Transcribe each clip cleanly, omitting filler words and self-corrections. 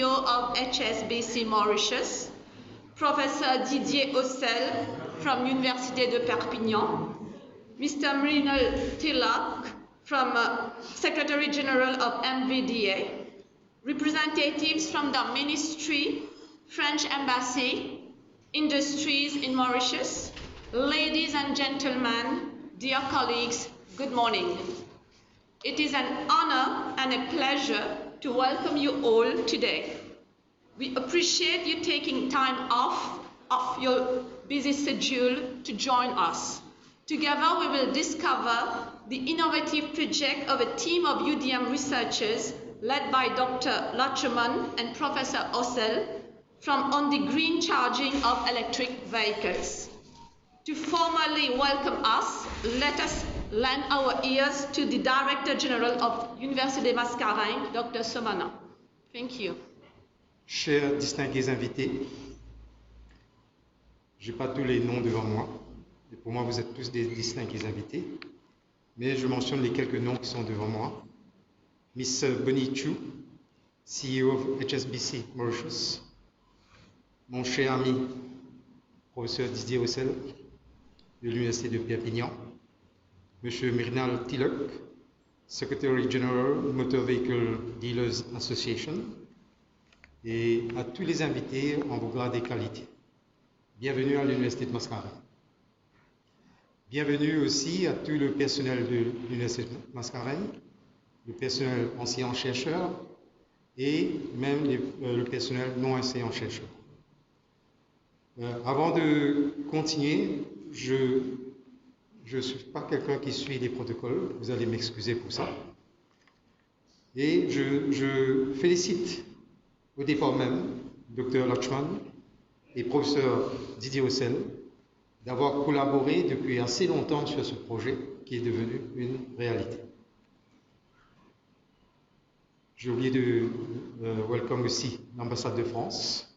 CEO of HSBC Mauritius, Professor Didier Ossel from Université de Perpignan, Mr. Mrinal Tilak from Secretary General of MVDA, representatives from the Ministry, French Embassy, Industries in Mauritius, ladies and gentlemen, dear colleagues, good morning. It is an honor and a pleasure to welcome you all today. We appreciate you taking time off of your busy schedule to join us. Together we will discover the innovative project of a team of UDM researchers led by Dr. Lacheman and Professor Ossel on the green charging of electric vehicles. To formally welcome us, let us lend our ears to the Director General of Université Mascareignes, Dr. Somana. Thank you. Chers distingués invités, je n'ai pas tous les noms devant moi. Et pour moi, vous êtes tous des distingués invités. Mais je mentionne les quelques noms qui sont devant moi. Miss Bonnie Chu, CEO of HSBC Mauritius. Mon cher ami, professeur Didier Ossel, de l'Université de Perpignan. Monsieur Mrinal Tilak, Secretary General Motor Vehicle Dealers Association. Et à tous les invités en vos grades et qualités. Bienvenue à l'Université de Mascareignes. Bienvenue aussi à tout le personnel de l'Université de Mascareignes, le personnel enseignant-chercheur et même le personnel non enseignant-chercheur. Avant de continuer, je ne suis pas quelqu'un qui suit les protocoles, vous allez m'excuser pour ça. Et je félicite au départ même Dr. Lacheman et professeur Didier Ossel d'avoir collaboré depuis assez longtemps sur ce projet qui est devenu une réalité. J'ai oublié de welcome aussi l'ambassade de France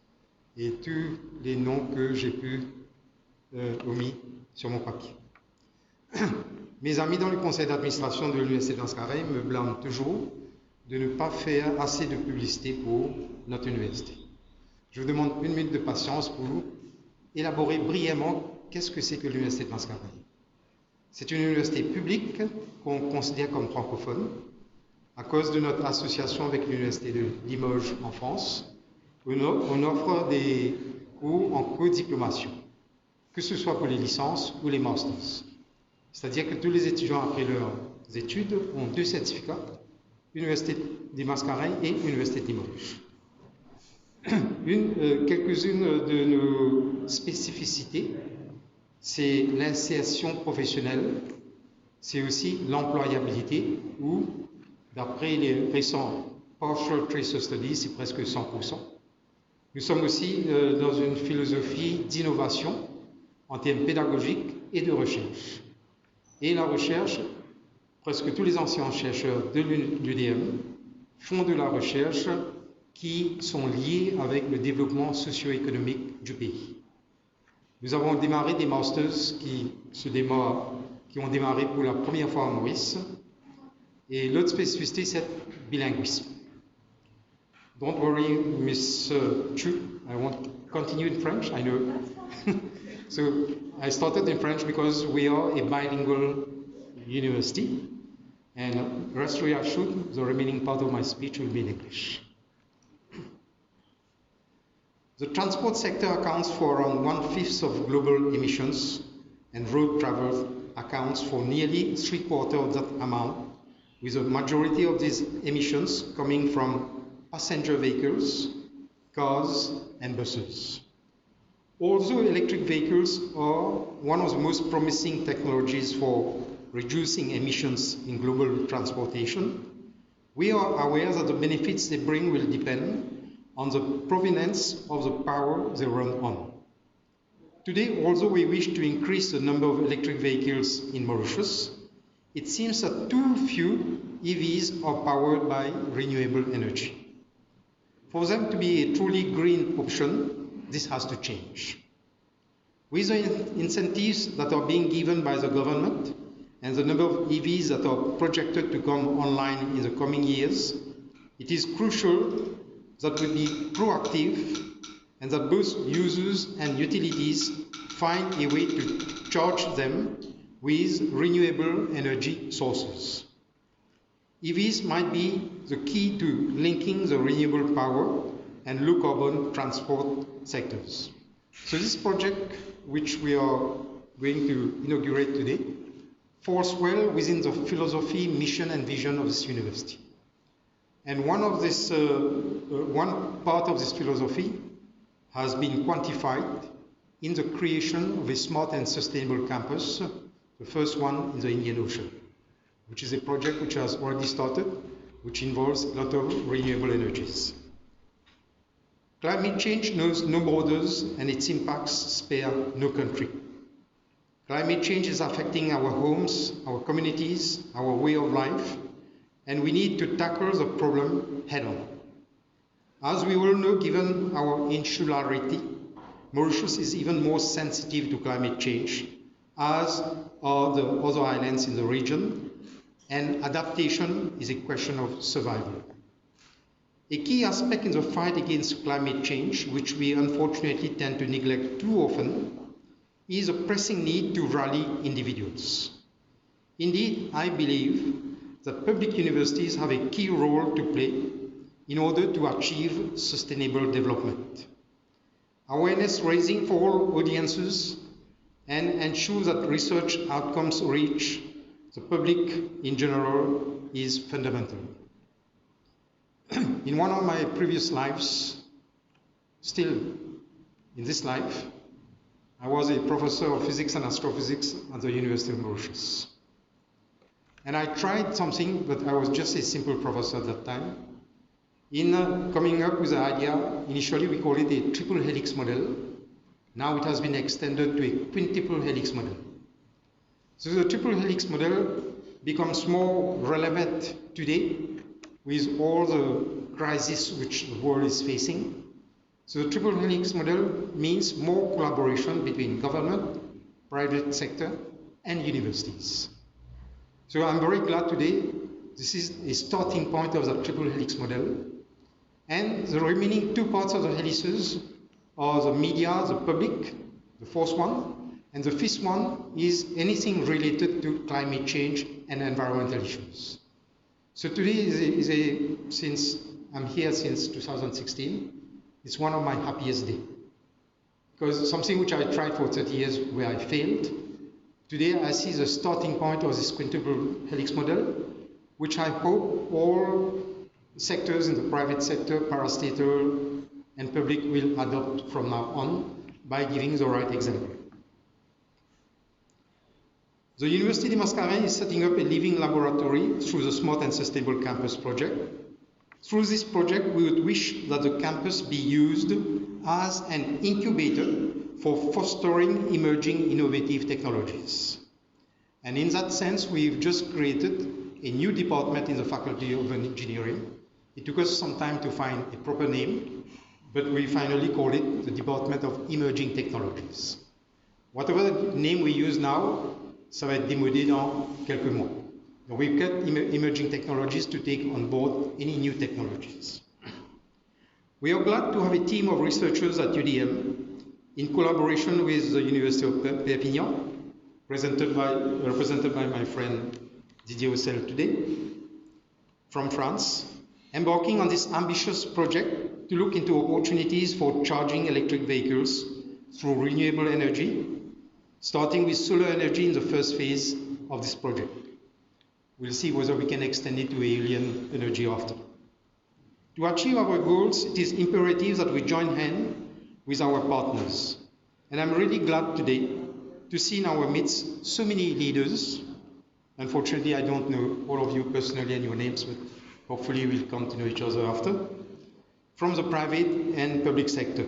et tous les noms que j'ai pu omis sur mon papier. Mes amis dans le conseil d'administration de l'Université de Mascareignes me blâment toujours de ne pas faire assez de publicité pour notre université. Je vous demande une minute de patience pour élaborer brièvement qu'est-ce que c'est que l'Université de Mascareignes. C'est une université publique qu'on considère comme francophone à cause de notre association avec l'Université de Limoges en France. On offre des cours en codiplomation, que ce soit pour les licences ou les masters. C'est-à-dire que tous les étudiants après leurs études ont deux certificats, Université des Mascareignes et Université de Limoges. Quelques-unes de nos spécificités, c'est l'insertion professionnelle, c'est aussi l'employabilité, où, d'après les récents Partial Tracer Studies, c'est presque 100%. Nous sommes aussi dans une philosophie d'innovation en termes pédagogiques et de recherche. Et la recherche, presque tous les anciens chercheurs de l'UDM font de la recherche qui sont liés avec le développement socio-économique du pays. Nous avons démarré des masters qui ont démarré pour la première fois à Maurice. Et l'autre spécificité, c'est le bilinguisme. Don't worry, Miss Chu, I won't continue in French, I know. So I started in French because we are a bilingual university. And rest assured, the remaining part of my speech will be in English. The transport sector accounts for around 1/5 of global emissions, and road travel accounts for nearly 3/4 of that amount, with a majority of these emissions coming from passenger vehicles, cars, and buses. Although electric vehicles are one of the most promising technologies for reducing emissions in global transportation, we are aware that the benefits they bring will depend on the provenance of the power they run on. Today, although we wish to increase the number of electric vehicles in Mauritius, it seems that too few EVs are powered by renewable energy. For them to be a truly green option, this has to change. With the incentives that are being given by the government and the number of EVs that are projected to come online in the coming years, it is crucial that will be proactive and that both users and utilities find a way to charge them with renewable energy sources. EVs might be the key to linking the renewable power and low carbon transport sectors. So this project, which we are going to inaugurate today, falls well within the philosophy, mission and vision of this university. And one part of this philosophy has been quantified in the creation of a smart and sustainable campus, the first one in the Indian Ocean, which is a project which has already started, which involves a lot of renewable energies. Climate change knows no borders and its impacts spare no country. Climate change is affecting our homes, our communities, our way of life, and we need to tackle the problem head-on. As we all know, given our insularity, Mauritius is even more sensitive to climate change, as are the other islands in the region, and adaptation is a question of survival. A key aspect in the fight against climate change, which we unfortunately tend to neglect too often, is a pressing need to rally individuals. Indeed, I believe that public universities have a key role to play in order to achieve sustainable development. Awareness raising for all audiences and ensure that research outcomes reach the public in general is fundamental. In one of my previous lives, still in this life, I was a professor of physics and astrophysics at the University of Mauritius. And I tried something, but I was just a simple professor at that time. In coming up with the idea, initially we called it a triple helix model. Now it has been extended to a quintuple helix model. So the triple helix model becomes more relevant today with all the crises which the world is facing. So the triple helix model means more collaboration between government, private sector, and universities. So I'm very glad today this is a starting point of the triple helix model. And the remaining two parts of the helices are the media, the public, the fourth one, and the fifth one is anything related to climate change and environmental issues. So today since I'm here since 2016, it's one of my happiest days. Because something which I tried for 30 years where I failed, today I see the starting point of this quintuple helix model, which I hope all sectors in the private sector, parastatal, and public will adopt from now on by giving the right example. The Université Mascareignes is setting up a living laboratory through the Smart and Sustainable Campus project. Through this project, we would wish that the campus be used as an incubator for fostering emerging innovative technologies. And in that sense, we've just created a new department in the Faculty of Engineering. It took us some time to find a proper name, but we finally called it the Department of Emerging Technologies. Whatever name we use now, ça va être démodé dans quelques mois. Donc we've got emerging technologies to take on board any new technologies. We are glad to have a team of researchers at UDM in collaboration with the University of Perpignan, represented by my friend Didier Ossel today, from France, embarking on this ambitious project to look into opportunities for charging electric vehicles through renewable energy, starting with solar energy in the first phase of this project. We'll see whether we can extend it to alien energy after. To achieve our goals, it is imperative that we join hands with our partners. And I'm really glad today to see in our midst so many leaders. Unfortunately, I don't know all of you personally and your names, but hopefully we'll come to know each other after, from the private and public sector.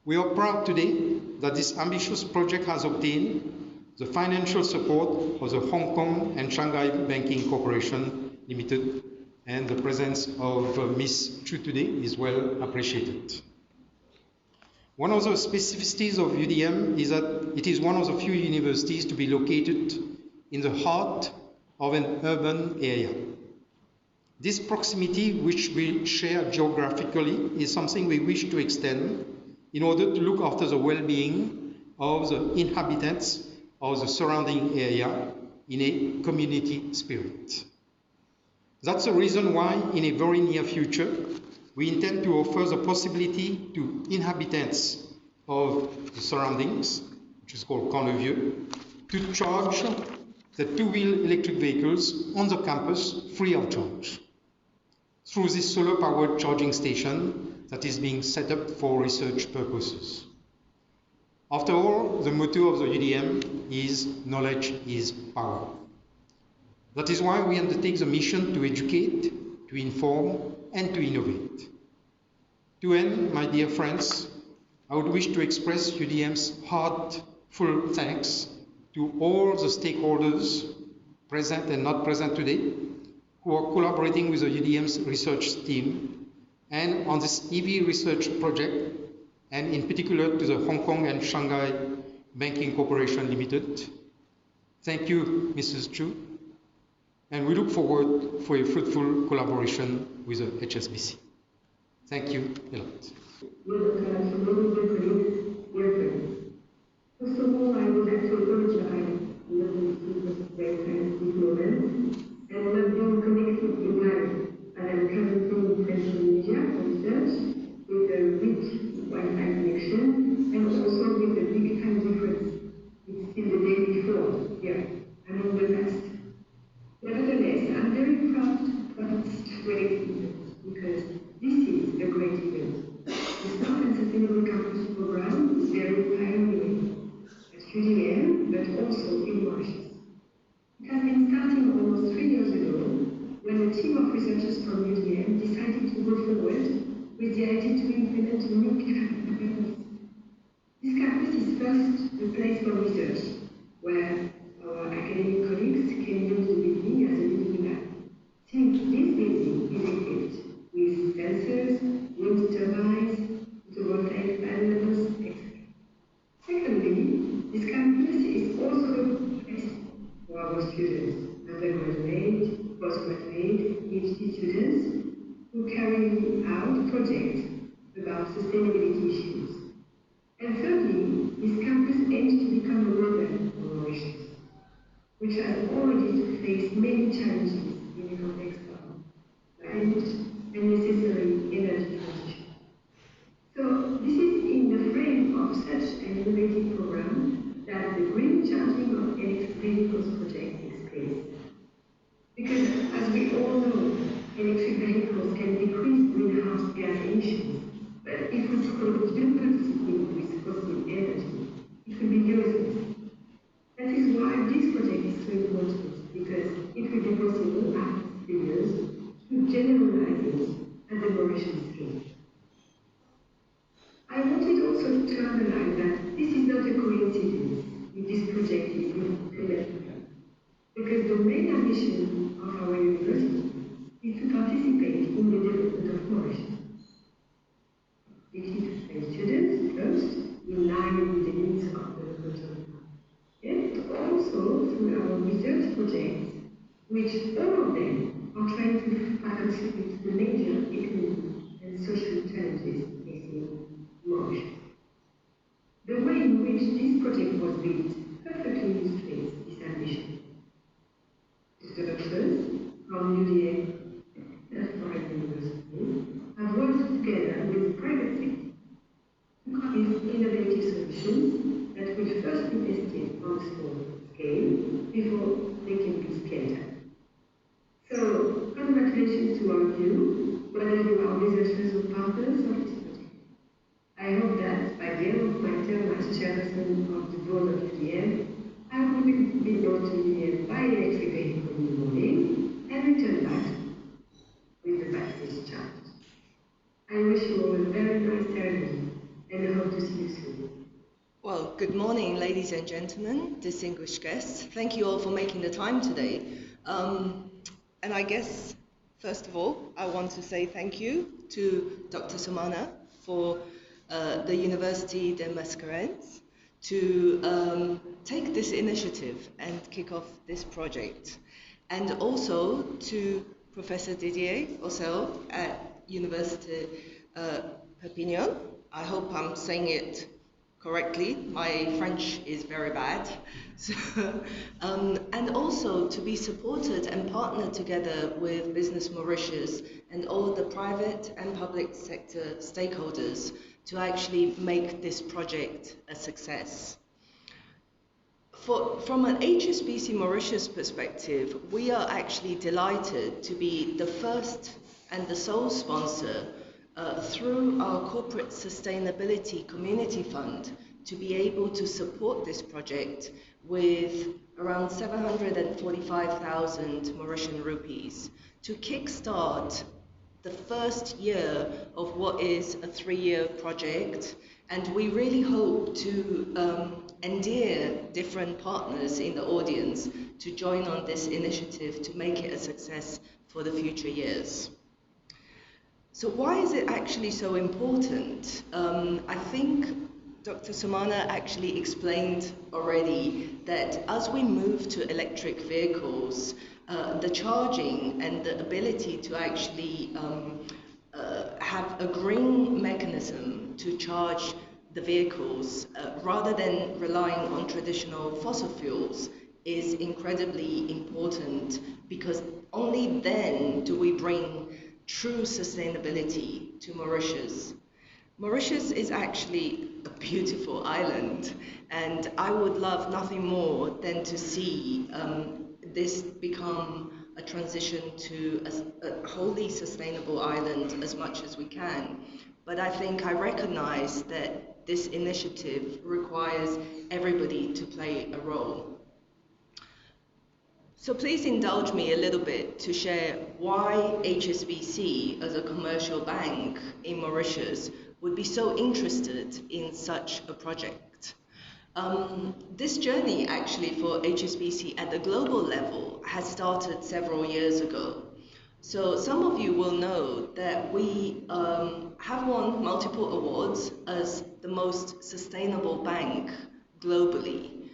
We are proud today that this ambitious project has obtained the financial support of the Hong Kong and Shanghai Banking Corporation Limited, and the presence of Ms. Chu today is well appreciated. One of the specificities of UDM is that it is one of the few universities to be located in the heart of an urban area. This proximity, which we share geographically, is something we wish to extend in order to look after the well-being of the inhabitants of the surrounding area in a community spirit. That's the reason why, in a very near future, we intend to offer the possibility to inhabitants of the surroundings, which is called corner view, to charge the two-wheel electric vehicles on the campus free of charge through this solar-powered charging station that is being set up for research purposes. After all, the motto of the UDM is knowledge is power. That is why we undertake the mission to educate, to inform, and to innovate. To end, my dear friends, I would wish to express UDM's heartfelt thanks to all the stakeholders, present and not present today, who are collaborating with the UDM's research team and on this EV research project, and in particular to the Hong Kong and Shanghai Banking Corporation Limited. Thank you, Mrs. Chu, and we look forward for a fruitful collaboration with the HSBC. Thank you a lot. First of all, I would like to apologize for the moment and not being connected in live, as I'm currently in social media for research with a weak Wi-Fi connection and also with a big time difference. It's still the day before here. I'm in the past. Nevertheless, I'm very proud to participate in this because this is a great event. The Smart and Sustainable Campus program is very pioneering at UDM, but also in Mauritius. It has been starting almost 3 years ago when a team of researchers from UDM decided to go forward with the idea to implement a new campus. This campus is first a place for research, where our academic colleagues can use the building as a living lab. Since this building is equipped with sensors, wind turbines, photovoltaic panels, etc. Secondly, this campus is also a place for our students, undergraduate, postgraduate, PhD students, who carry out projects about sustainability issues. And thirdly, this campus aims to become a model for Mauritius, which has already to face many challenges in the context of climate and necessary energy transition. So this is in the frame of such an innovative program that the green charging of electric vehicles project takes place. Because as we all know, electric vehicles can decrease greenhouse gas emissions, but if we produce with fossil energy, it will be useless. That is why this project is so important, because it will be possible after 3 years to generalize it at the Mauritian scale. I wanted also to underline that this is not a coincidence if this project is implemented, because the main ambition of our university is to participate in the development of Mauritius. It is to train students first, in line with the needs of the cultural part, and also through our research projects, which all of them are trying to contribute to the major economic and social challenges facing Mauritius. The way in which this project was built perfectly illustrates this ambition. Researchers from UDM and foreign universities have worked together with private sector to come with innovative solutions that will first be tested on a small scale before they can be scaled up. So, congratulations to all of you, whether you are researchers or partners of this project. I hope that by the end of my term as chairperson of the board of UDM, I will be brought to UDM by electric vehicle in the morning and return back with the batteries charged. I wish you all a very nice ceremony and I hope to see you soon. Well, good morning, ladies and gentlemen, distinguished guests. Thank you all for making the time today. And I guess, first of all, I want to say thank you to Dr. Somana for the Université de Mascareignes to take this initiative and kick off this project, and also to Professor Didier Ossel at Université Perpignan. I hope I'm saying it correctly. My French is very bad. So, and also to be supported and partnered together with Business Mauritius and all the private and public sector stakeholders to actually make this project a success. From an HSBC Mauritius perspective, we are actually delighted to be the first and the sole sponsor through our Corporate Sustainability Community Fund to be able to support this project with around 745,000 Mauritian rupees to kickstart the first year of what is a 3-year project. And we really hope to endear different partners in the audience to join on this initiative to make it a success for the future years. So why is it actually so important? I think Dr. Sumana actually explained already that as we move to electric vehicles, the charging and the ability to actually have a green mechanism to charge the vehicles rather than relying on traditional fossil fuels is incredibly important, because only then do we bring true sustainability to Mauritius. Mauritius is actually a beautiful island, and I would love nothing more than to see this become a transition to a wholly sustainable island as much as we can. But I think I recognize that this initiative requires everybody to play a role. So please indulge me a little bit to share why HSBC as a commercial bank in Mauritius would be so interested in such a project. This journey actually for HSBC at the global level has started several years ago. So some of you will know that we have won multiple awards as the most sustainable bank globally.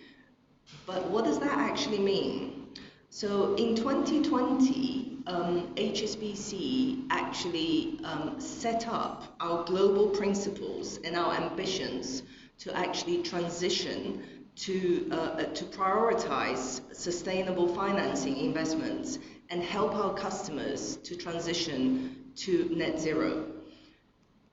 But what does that actually mean? So in 2020, HSBC actually set up our global principles and our ambitions to actually transition to prioritize sustainable financing investments and help our customers to transition to net zero.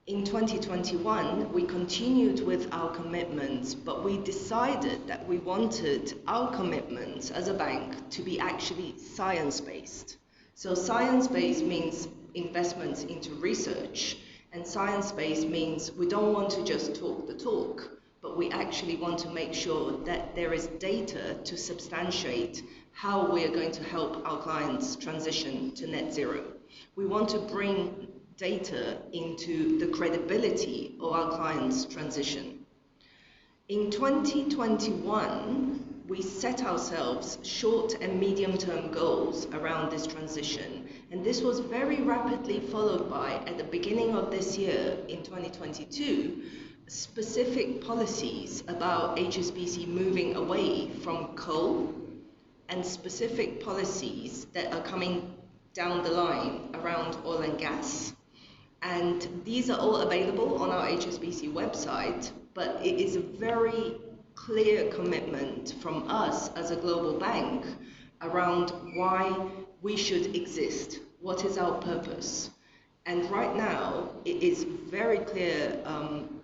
In 2021, we continued with our commitments, but we decided that we wanted our commitments as a bank to be actually science-based. So science-based means investments into research, and science-based means we don't want to just talk the talk, but we actually want to make sure that there is data to substantiate how we are going to help our clients transition to net zero. We want to bring data into the credibility of our clients' transition. In 2021, we set ourselves short and medium-term goals around this transition, and this was very rapidly followed by, at the beginning of this year, in 2022, specific policies about HSBC moving away from coal, and specific policies that are coming down the line around oil and gas. And these are all available on our HSBC website, but it is a very clear commitment from us as a global bank around why we should exist. What is our purpose? And right now, it is very clear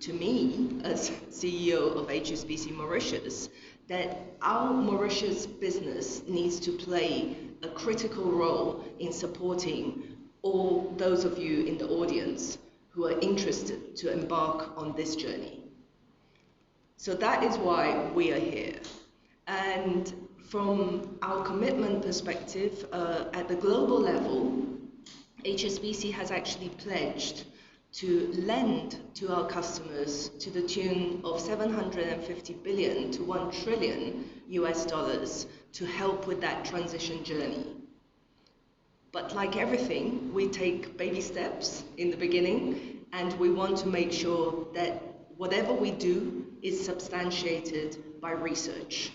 to me as CEO of HSBC Mauritius that our Mauritius business needs to play a critical role in supporting all those of you in the audience who are interested to embark on this journey. So that is why we are here. And from our commitment perspective, at the global level, HSBC has actually pledged to lend to our customers to the tune of 750 billion to $1 trillion to help with that transition journey. But like everything, we take baby steps in the beginning, and we want to make sure that whatever we do is substantiated by research.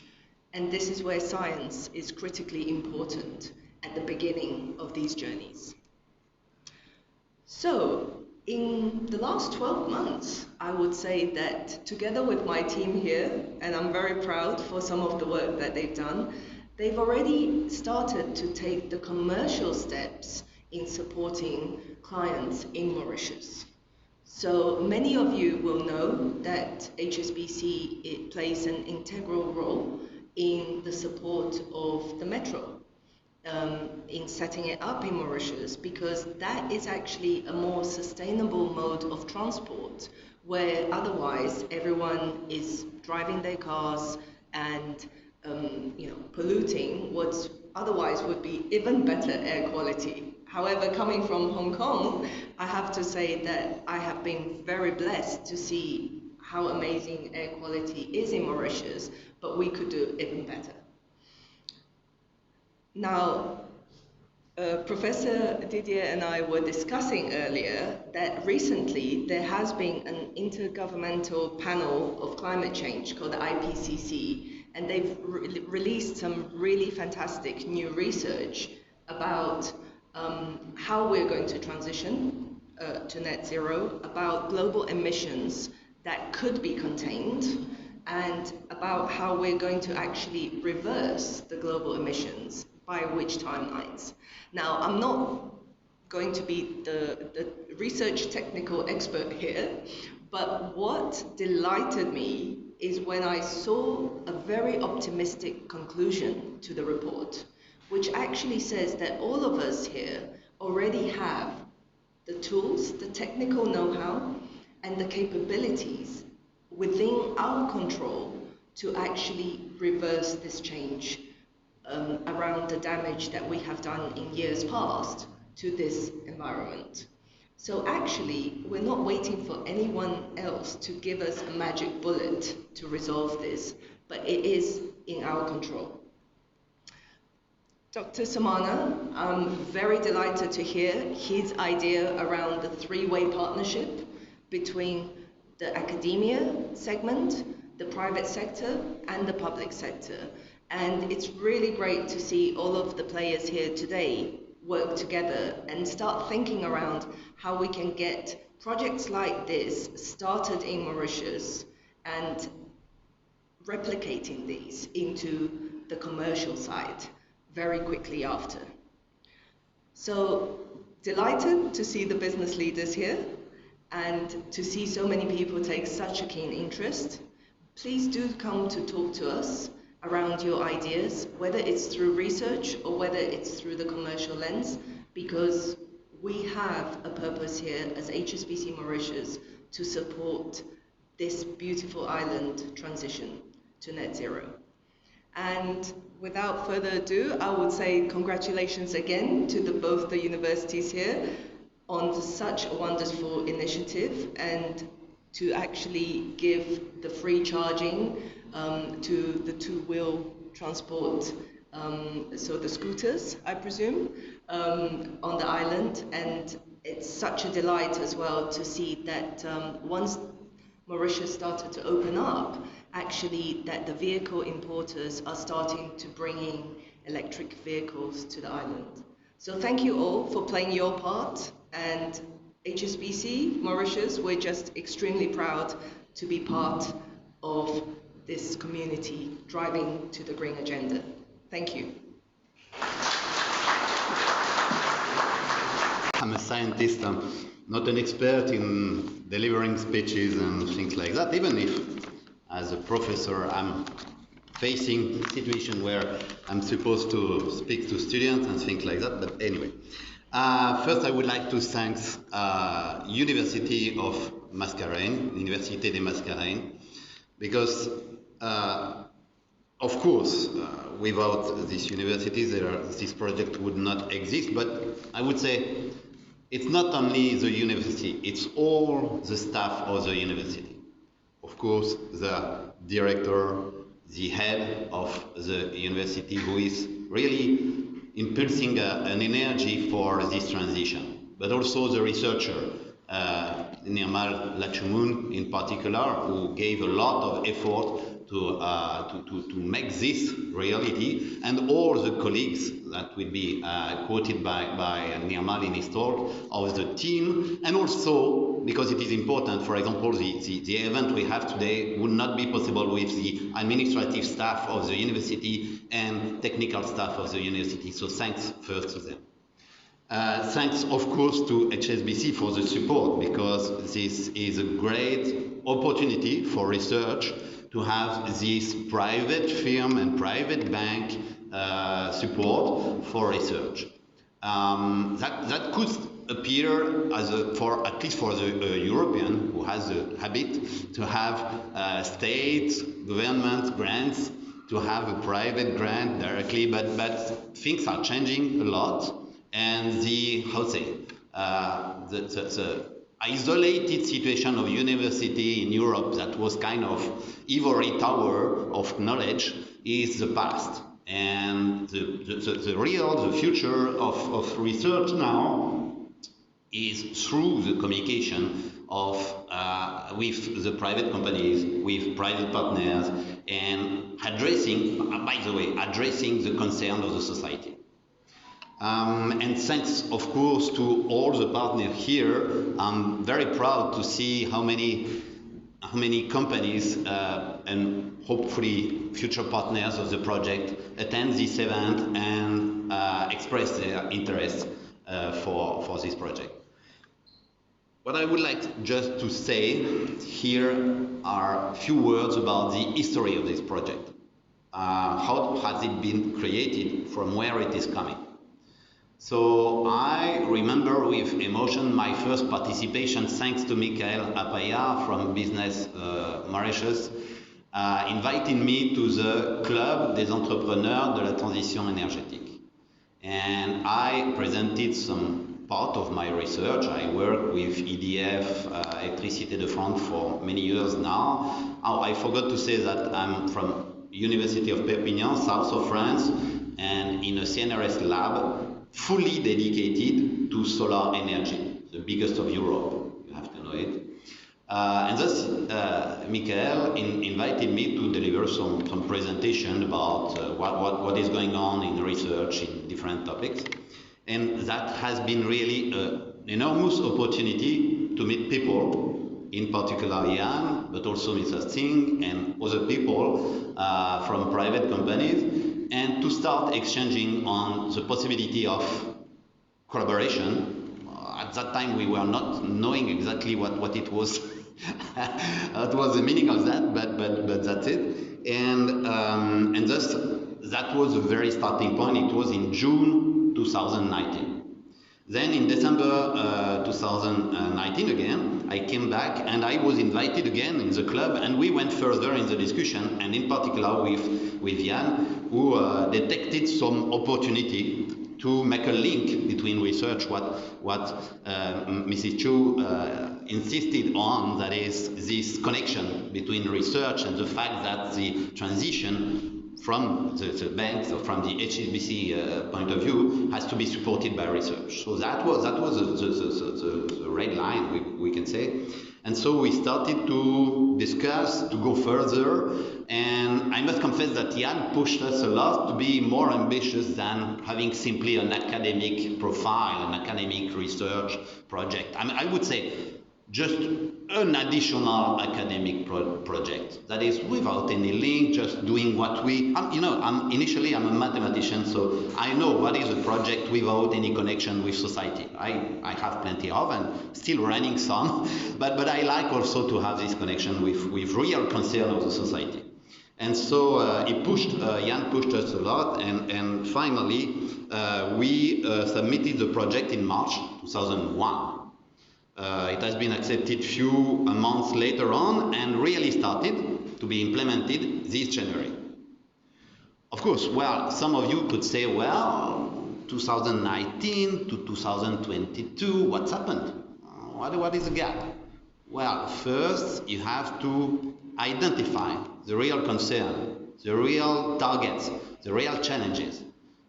And this is where science is critically important. at the beginning of these journeys. So, in the last 12 months, I would say that together with my team here, and I'm very proud for some of the work that they've done, they've already started to take the commercial steps in supporting clients in Mauritius. So many of you will know that HSBC it plays an integral role in the support of the metro, in setting it up in Mauritius, because that is actually a more sustainable mode of transport, where otherwise everyone is driving their cars and polluting what otherwise would be even better air quality. However, coming from Hong Kong, I have to say that I have been very blessed to see how amazing air quality is in Mauritius, but we could do even better. Now, Professor Didier and I were discussing earlier that recently there has been an intergovernmental panel of climate change called the IPCC, and they've released some really fantastic new research about how we're going to transition to net zero, about global emissions that could be contained, and about how we're going to actually reverse the global emissions, by which timelines. Now, I'm not going to be the research technical expert here, but what delighted me is when I saw a very optimistic conclusion to the report, which actually says that all of us here already have the tools, the technical know-how, and the capabilities within our control to actually reverse this change around the damage that we have done in years past to this environment. So actually, we're not waiting for anyone else to give us a magic bullet to resolve this, but it is in our control. Dr. Samana, I'm very delighted to hear his idea around the three-way partnership between the academia segment, the private sector, and the public sector. And it's really great to see all of the players here today work together and start thinking around how we can get projects like this started in Mauritius and replicating these into the commercial side very quickly after. So delighted to see the business leaders here and to see so many people take such a keen interest. Please do come to talk to us around your ideas, whether it's through research or whether it's through the commercial lens, because we have a purpose here as HSBC Mauritius to support this beautiful island transition to net zero. And without further ado, I would say congratulations again to both the universities here on such a wonderful initiative, and to actually give the free charging to the two-wheel transport, so the scooters, I presume, on the island. And it's such a delight as well to see that once Mauritius started to open up, actually that the vehicle importers are starting to bring in electric vehicles to the island. So thank you all for playing your part, and HSBC Mauritius, we're just extremely proud to be part of this community driving to the green agenda. Thank you. I'm a scientist, I'm not an expert in delivering speeches and things like that, even if as a professor I'm facing a situation where I'm supposed to speak to students and things like that, but anyway. First, I would like to thank University of Mascareignes, Université de Mascareignes, because, of course, without this university, this project would not exist. But I would say it's not only the university; it's all the staff of the university. Of course, the director, the head of the university, who is really impulsing an energy for this transition, but also the researcher, Nirmal Lachumun in particular, who gave a lot of effort to make this reality, and all the colleagues that will be quoted by Nirmal in his talk of the team, and also because it is important, for example, the event we have today would not be possible with the administrative staff of the university and technical staff of the university, so thanks first to them. Thanks, of course, to HSBC for the support, because this is a great opportunity for research to have this private firm and private bank support for research. That could appear as at least for the European who has the habit to have state, government grants, to have a private grant directly, but things are changing a lot. And the isolated situation of university in Europe that was kind of ivory tower of knowledge is the past. And the future of research now is through the communication of with the private companies, with private partners, and addressing the concern of the society. And thanks, of course, to all the partners here. I'm very proud to see how many companies and hopefully future partners of the project attend this event and express their interest for this project. What I would like just to say here are a few words about the history of this project. How has it been created, from where it is coming? So I remember with emotion my first participation, thanks to Michael Apaya from Business Mauritius, inviting me to the Club des Entrepreneurs de la Transition Énergétique. And I presented some part of my research. I work with EDF, Électricité de France for many years now. Oh, I forgot to say that I'm from University of Perpignan, south of France, and in a CNRS lab, fully dedicated to solar energy, the biggest of Europe, you have to know it. And thus, Michael invited me to deliver some presentation about what is going on in research in different topics. And that has been really an enormous opportunity to meet people, in particular Jan, but also Mr. Singh and other people from private companies, and to start exchanging on the possibility of collaboration. At that time, we were not knowing exactly what it was, what was the meaning of that, but that's it. And thus, that was the very starting point. It was in June 2019. Then in December 2019 again, I came back and I was invited again in the club, and we went further in the discussion, and in particular with Jan, who detected some opportunity to make a link between research, what Mrs. Chu insisted on, that is this connection between research and the fact that the transition from the banks or from the HSBC point of view has to be supported by research. So that was the red line, we can say. And so we started to discuss, to go further, and I must confess that Jan pushed us a lot to be more ambitious than having simply an academic profile, an academic research project. I mean, I would say just an additional academic project. That is, without any link, just doing what we, initially I'm a mathematician, so I know what is a project without any connection with society. I have plenty of, and still running some, but I like also to have this connection with real concern of the society. And so Jan pushed us a lot, and finally we submitted the project in March 2001. It has been accepted few months later on and really started to be implemented this January. Of course, well, some of you could say, well, 2019 to 2022, what's happened? What is the gap? Well, first you have to identify the real concern, the real targets, the real challenges,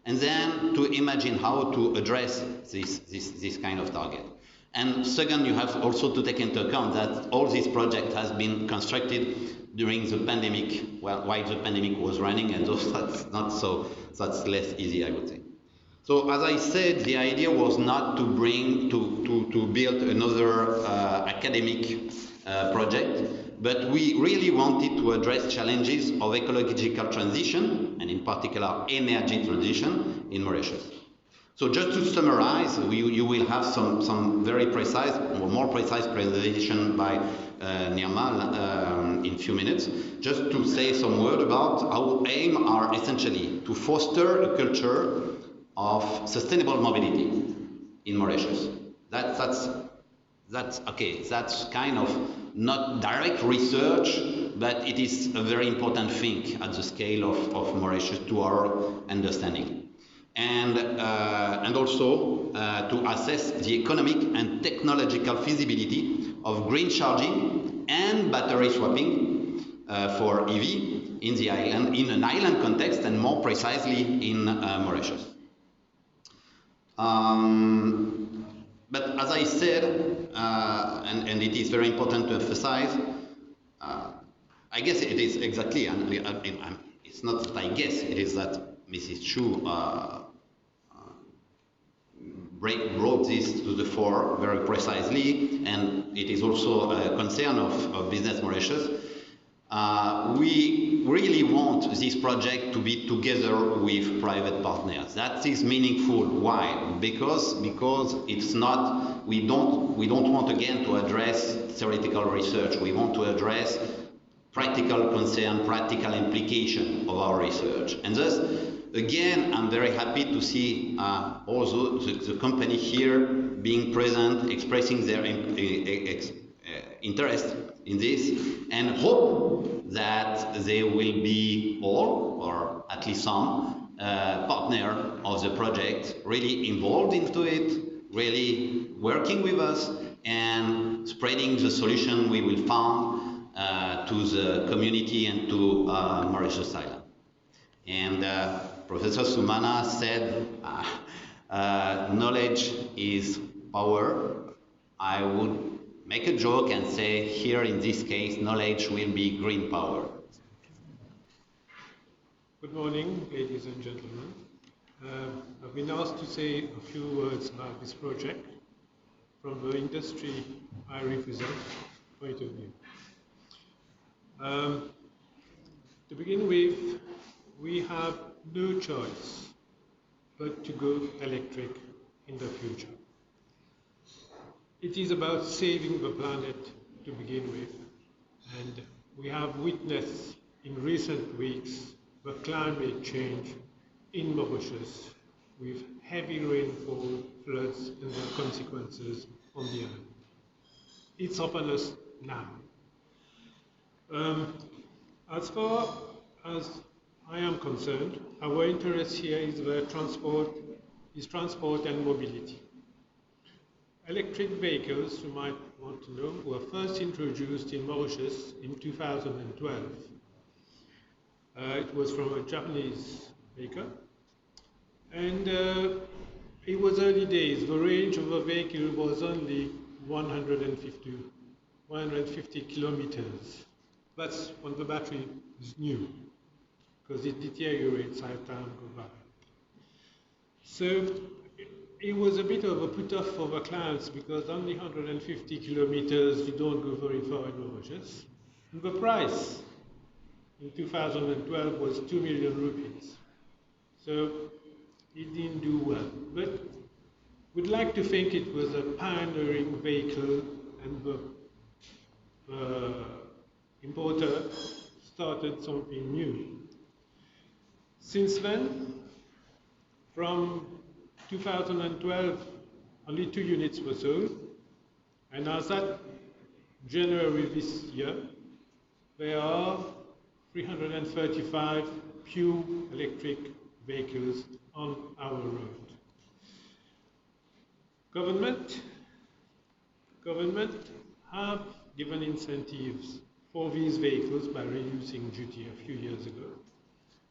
and then to imagine how to address this kind of target. And second, you have also to take into account that all this project has been constructed during the pandemic, while the pandemic was running, and those, that's less easy, I would say. So as I said, the idea was not to build another academic project, but we really wanted to address challenges of ecological transition, and in particular energy transition in Mauritius. So just to summarize, you will have some very precise, or more precise presentation by Nirmal in a few minutes. Just to say some word about our aim are essentially to foster a culture of sustainable mobility in Mauritius. That's okay. That's kind of not direct research, but it is a very important thing at the scale of Mauritius to our understanding. And also to assess the economic and technological feasibility of green charging and battery swapping for EV in the island, in an island context, and more precisely in Mauritius. But as I said, and it is very important to emphasize, I guess it is exactly, and it's not that I guess, it is that Mrs. Chu brought this to the fore very precisely, and it is also a concern of Business Mauritius. We really want this project to be together with private partners. That is meaningful. Why? Because it's not, we don't want again to address theoretical research. We want to address practical concern, practical implication of our research. And thus, again, I'm very happy to see also the company here being present, expressing their interest in this, and hope that they will be all, or at least some, partner of the project, really involved into it, really working with us, and spreading the solution we will find to the community and to Mauritius Island. And Professor Sumana said, knowledge is power. I would make a joke and say, here in this case, knowledge will be green power. Good morning, ladies and gentlemen. I've been asked to say a few words about this project from the industry I represent point of view. To begin with, we have no choice but to go electric in the future. It is about saving the planet to begin with, and we have witnessed in recent weeks the climate change in Mauritius with heavy rainfall, floods, and their consequences on the island. It's upon us now. As far as I am concerned, our interest here is transport and mobility. Electric vehicles, you might want to know, were first introduced in Mauritius in 2012. It was from a Japanese maker, and it was early days. The range of a vehicle was only 150 kilometers. That's when the battery is new, because it deteriorates as time goes by. So it was a bit of a put-off for the clients, because only 150 kilometers, you don't go very far in Mauritius. And the price in 2012 was 2 million rupees. So it didn't do well. But we'd like to think it was a pioneering vehicle, and the importer started something new. Since then, from 2012, only 2 units were sold, and as at January this year, there are 335 pure electric vehicles on our road. Government have given incentives for these vehicles by reducing duty a few years ago.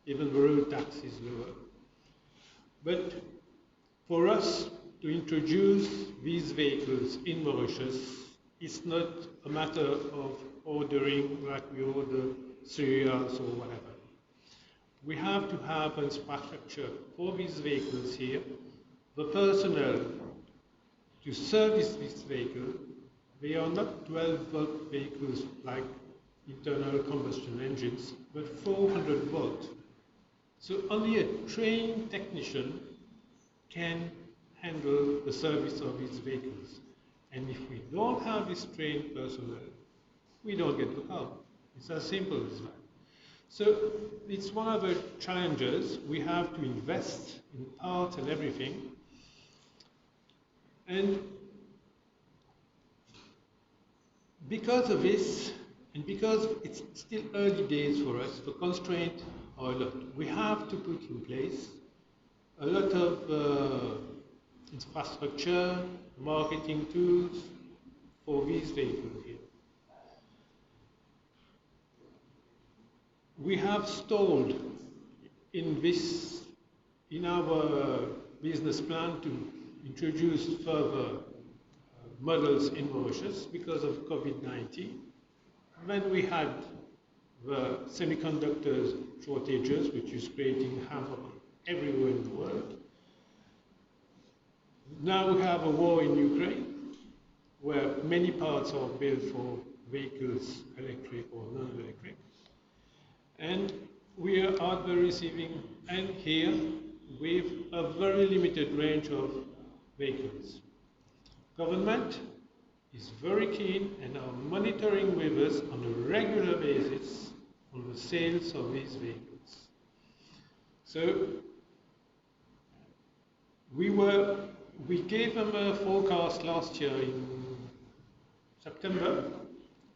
Even the road tax is lower. But for us, to introduce these vehicles in Mauritius is not a matter of ordering like we order cereals or whatever. We have to have infrastructure for these vehicles here, the personnel to service this vehicle. They are not 12-volt vehicles like internal combustion engines, but 400 volt. So only a trained technician can handle the service of these vehicles. And if we don't have this trained personnel, we don't get the car. It's as simple as that. So it's one of the challenges. We have to invest in parts and everything. And because of this, and because it's still early days for us, the constraints are a lot. We have to put in place a lot of infrastructure, marketing tools for these vehicles here. We have stalled in our business plan to introduce further models in Mauritius because of COVID-19. Then we had the semiconductors shortages, which is creating havoc everywhere in the world. Now we have a war in Ukraine, where many parts are built for vehicles, electric or non-electric. And we are at the receiving end here with a very limited range of vehicles. Government is very keen and are monitoring with us on a regular basis on the sales of these vehicles. So we gave them a forecast last year in September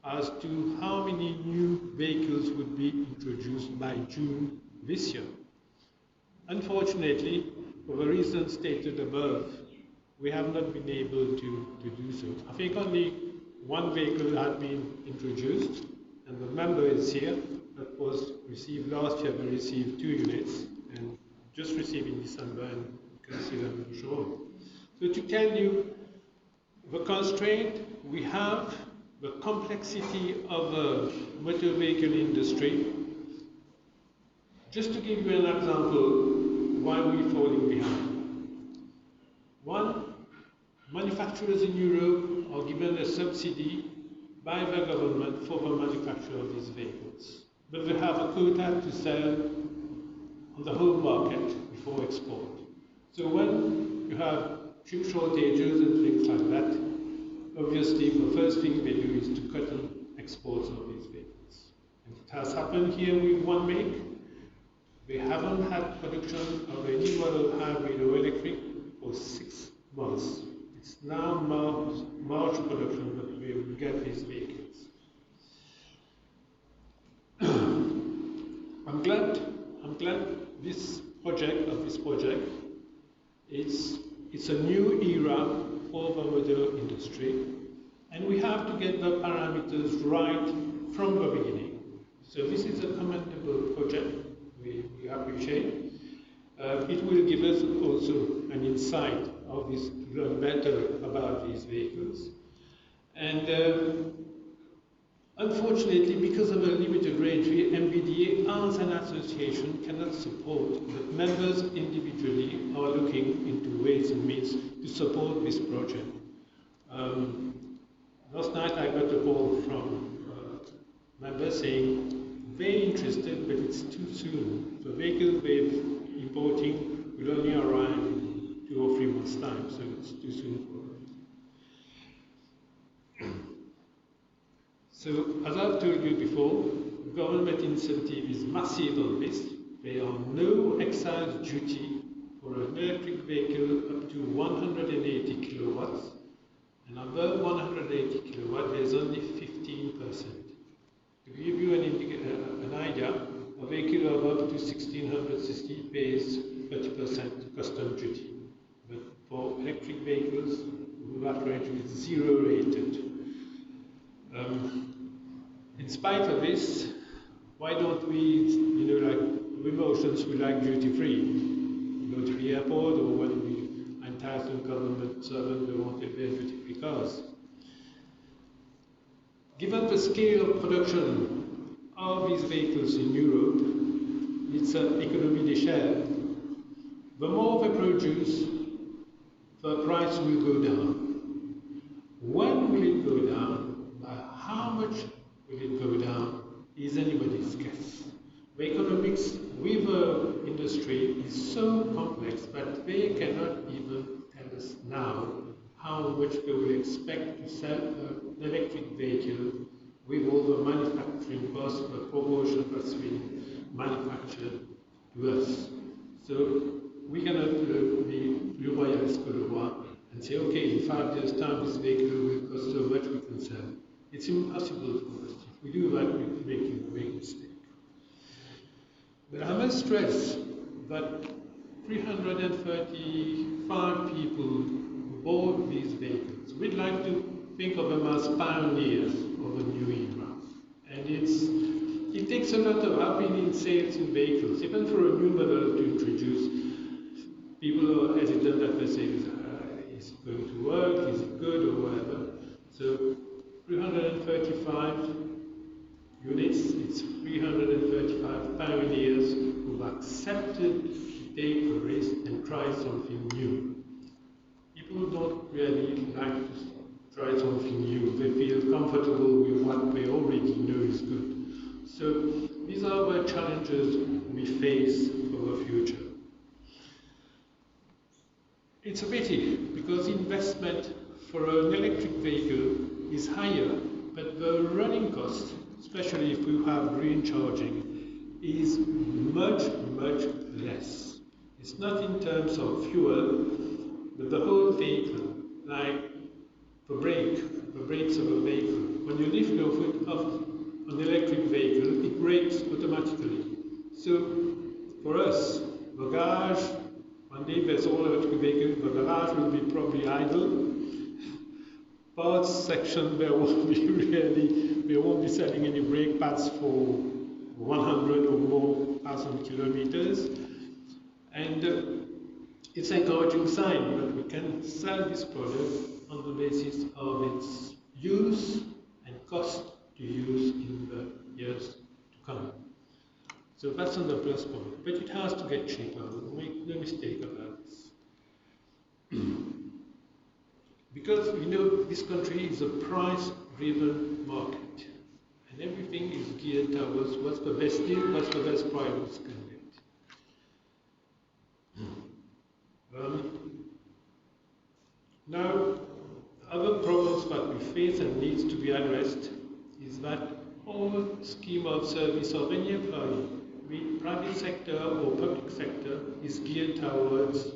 as to how many new vehicles would be introduced by June this year. Unfortunately, for the reasons stated above, we have not been able to do so. I think only one vehicle had been introduced, and the number is here. That was received last year. We received 2 units, and just received in December, and you can see them shown. So to tell you the constraint we have, the complexity of the motor vehicle industry. Just to give you an example, why we're falling behind. One, manufacturers in Europe are given a subsidy by the government for the manufacture of these vehicles. But they have a quota to sell on the home market before export. So when you have chip shortages and things like that, obviously the first thing they do is to cut on exports of these vehicles. And it has happened here with one make. They haven't had production of any model hybrid or electric for 6 months. It's now March production that we will get these vehicles. I'm glad this project, it's a new era for the motor industry, and we have to get the parameters right from the beginning. So this is a commendable project. We appreciate. It will give us also an insight of this, to learn better about these vehicles. And unfortunately, because of a limited range, the MBDA as an association cannot support, but members individually are looking into ways and means to support this project. Last night I got a call from members saying they're interested, but it's too soon. The vehicle they're importing will only arrive in 2 or 3 months' time, so it's too soon for them. So, as I've told you before, government incentive is massive on this. There are no excise duty for an electric vehicle up to 180 kilowatts, and above 180 kilowatts, there's only 15%. To give you an idea, a vehicle of up to 1600 cc pays 30% custom duty. But for electric vehicles, that range is 0 rated. In spite of this, why don't we, like we Mauritians, we like duty free. We go to the airport, or when we are in entitled government servant, they wanted their duty-free cars. Given the scale of production of these vehicles in Europe, it's an economy d'échelle. The more they produce, the price will go down. When will it go down? By how much will it go down is anybody's guess. The economics with the industry is so complex that they cannot even tell us now how much they will expect to sell an electric vehicle with all the manufacturing costs, the proportion that's being manufactured to us. So we cannot be plus royalist que le roi and say, okay, in 5 years' time this vehicle will cost so much we can sell. It's impossible for us. If we do that, we're making a big mistake. But I must stress that 335 people bought these vehicles. We'd like to think of them as pioneers of a new era. And it takes a lot of having in sales in vehicles, even for a new model to introduce. People are hesitant that they say, is it going to work, is it good, or whatever. So 335 units, it's 335 pioneers who've accepted to take a risk and try something new. People don't really like to try something new. They feel comfortable with what they already know is good. So these are the challenges we face for the future. It's a pity because investment for an electric vehicle is higher, but the running cost, especially if we have green charging, is much, much less. It's not in terms of fuel, but the whole vehicle, like the brakes of a vehicle. When you lift your foot off an electric vehicle, it brakes automatically. So for us, the garage, one day there's all electric vehicles, the garage will be probably idle. Parts section, they won't be selling any brake pads for 100 or more thousand kilometers. And it's an encouraging sign that we can sell this product on the basis of its use and cost to use in the years to come. So that's on the plus point. But it has to get cheaper. Make no mistake about this. Because we know this country is a price-driven market. And everything is geared towards what's the best deal, what's the best price we can get. Now, other problems that we face and needs to be addressed is that all scheme of service of any employee, be it private sector or public sector, is geared towards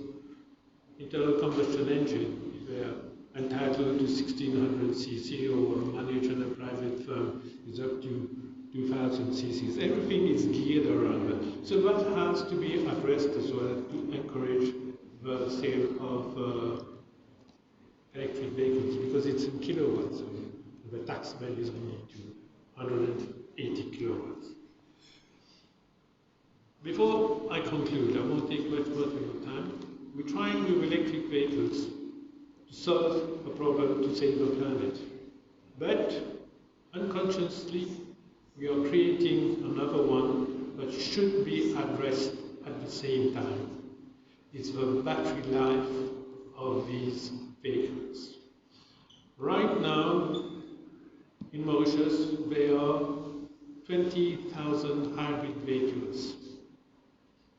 internal combustion engine. If they're entitled to 1600 cc or managed in a private firm is up to 2000 cc's. Everything is geared around that. So that has to be addressed as well to encourage the sale of electric vehicles because it's in kilowatts. So the tax bill is only to 180 kilowatts. Before I conclude, I won't take much more of your time. We're trying with electric vehicles to solve a problem to save the planet. But unconsciously, we are creating another one that should be addressed at the same time. It's the battery life of these vehicles. Right now, in Mauritius, there are 20,000 hybrid vehicles.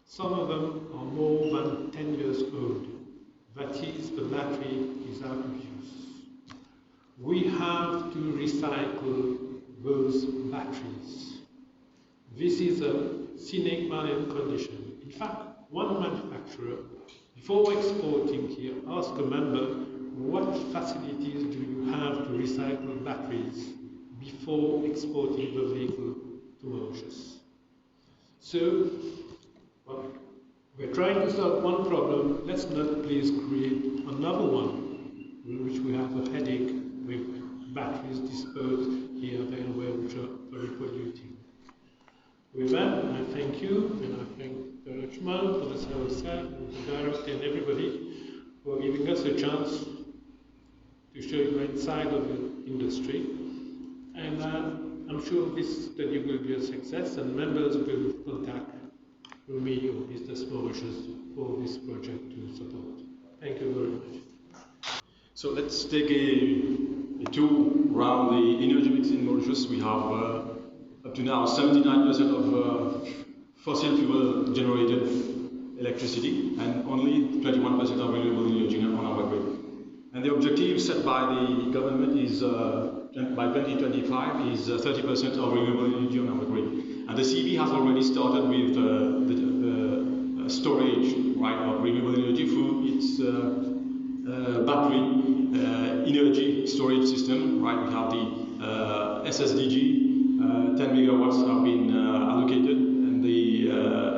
Some of them are more than 10 years old. That is, the battery is out of use. We have to recycle those batteries. This is a sine qua non condition. In fact, one manufacturer, before exporting here, asked a member, what facilities do you have to recycle batteries before exporting the vehicle to Mauritius? So, we're trying to solve one problem. Let's not please create another one in which we have a headache with batteries disposed here, there, and where, which are very polluting. With that, I thank you, and I thank the Richmond, Professor Ossel, the director, and everybody for giving us a chance to show you one side of the industry. And I'm sure this study will be a success, and members will contact me or Business Mauritius for this project to support. Thank you very much. So let's take a tour around the energy mix in Mauritius. We have up to now 79% of fossil fuel generated electricity and only 21% of renewable energy on our grid. And the objective set by the government is by 2025 is 30% of renewable energy on our grid. And the CB has already started with the storage, right, of renewable energy through its battery energy storage system, right? We have the SSDG, 10 megawatts have been allocated, and the